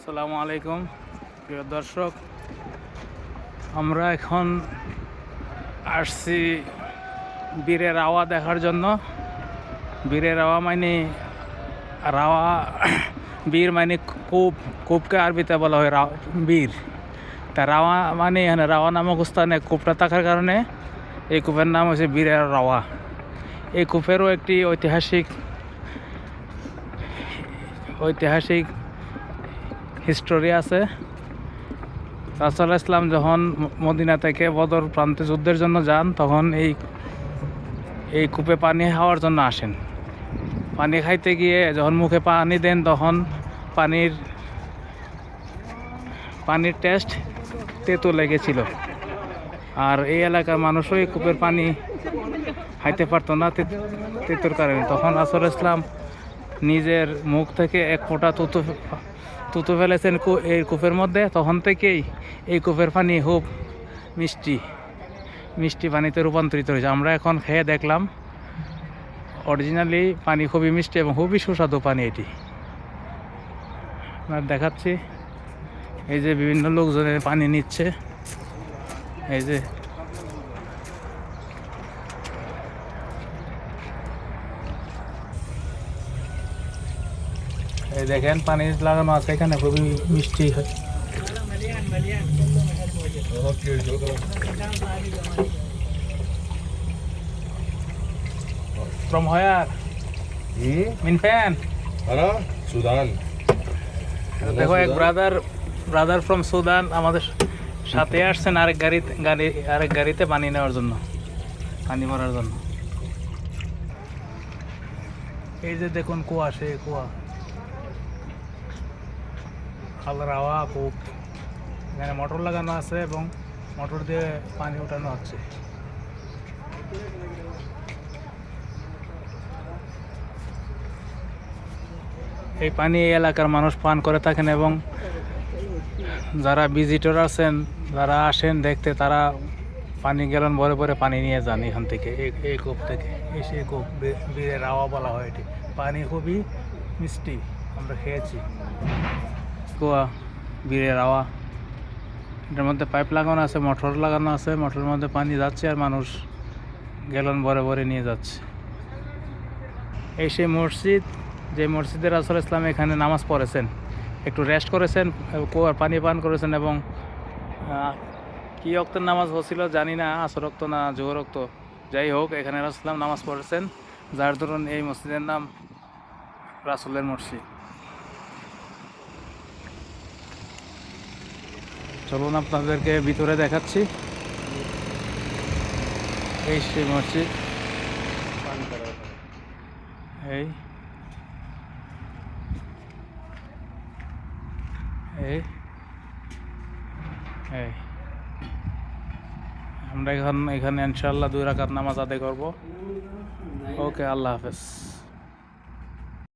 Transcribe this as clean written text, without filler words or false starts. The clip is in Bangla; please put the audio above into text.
আসসালামু আলাইকুম প্রিয় দর্শক, আমরা এখন আসছি বীরের রাওয়া দেখার জন্য। বীরের রাওয়া মানে রাওয়া বীর মানে কূপ, কূপকে আরবিতে বলা হয় বীর। তা রাওয়া মানে এখানে রাওয়া নামক স্থানে কূপটা থাকার কারণে এই কূপের নাম হচ্ছে বীরের রাওয়া। এই কূপেরও একটি ঐতিহাসিক হিস্টোরি আছে। রাসূল ইসলাম যখন মদিনা থেকে বদর প্রান্তে যুদ্ধের জন্য যান, তখন এই কূপে পানি খাওয়ার জন্য আসেন। পানি খাইতে গিয়ে যখন মুখে পানি দেন, তখন পানির টেস্ট তেতো লেগেছিল। আর এই এলাকার মানুষও এই কূপের পানি খাইতে পারতো না তেতোর কারণে। তখন রাসূল ইসলাম নিজের মুখ থেকে এক ফোঁটা তুতো ফেলেছেন এই কূপের মধ্যে। তখন থেকেই এই কূপের পানি খুব মিষ্টি পানিতে রূপান্তরিত হয়েছে। আমরা এখন খেয়ে দেখলাম, অরিজিনালি পানি খুবই মিষ্টি এবং খুবই সুস্বাদু পানি এটি। আপনার দেখাচ্ছি, এই যে বিভিন্ন লোকজনের পানি নিচ্ছে। এই দেখেন পানি লাগানো আছে এখানে, খুবই মিষ্টি হয়। From where? Min fan? Sudan. দেখো, এক ব্রাদার ফ্রম সুদান আমাদের সাথে আসছেন আরেক গাড়িতে পানি নেওয়ার জন্য, পানি ভরার জন্য। এই যে দেখুন কুয়া, সেই কুয়া রাওয়া কূপ। এখানে মোটর লাগানো আছে এবং মোটর দিয়ে পানি উঠানো হচ্ছে। এই পানি এই এলাকার মানুষ পান করে থাকেন এবং যারা ভিজিটর আছেন, যারা আসেন দেখতে, তারা পানি গ্যালন ভরে ভরে পানি নিয়ে যান এখান থেকে, এই কূপ থেকে। সেই কূপ বীরের রাওয়া বলা হয় এটি। পানি খুবই মিষ্টি, আমরা খেয়েছি। কুয়া বীরের রাওয়া, এটার মধ্যে পাইপ লাগানো আছে, মোটর লাগানো আছে। মোটরের মধ্যে পানি যাচ্ছে আর মানুষ গ্যালন ভরে ভরে নিয়ে যাচ্ছে। এই সেই মসজিদ, যে মসজিদে রাসূল ইসলাম এখানে নামাজ পড়েছেন, একটু রেস্ট করেছেন, কুয়ার পানি পান করেছেন। এবং কী ওয়াক্তের নামাজ হচ্ছিল জানি না, আসর ওয়াক্ত না জোহর ওয়াক্ত, যাই হোক, এখানে রাসূল ইসলাম নামাজ পড়েছেন, যার দরুন এই মসজিদের নাম রাসূলের মসজিদ। চলুন আপনাদেরকে ভিতরে দেখাচ্ছি। এই সেই মসজিদ, এই আমরা এখানে ইনশাআল্লাহ 2 রাকাত নামাজ আদায় করব। ওকে, আল্লাহ হাফেজ।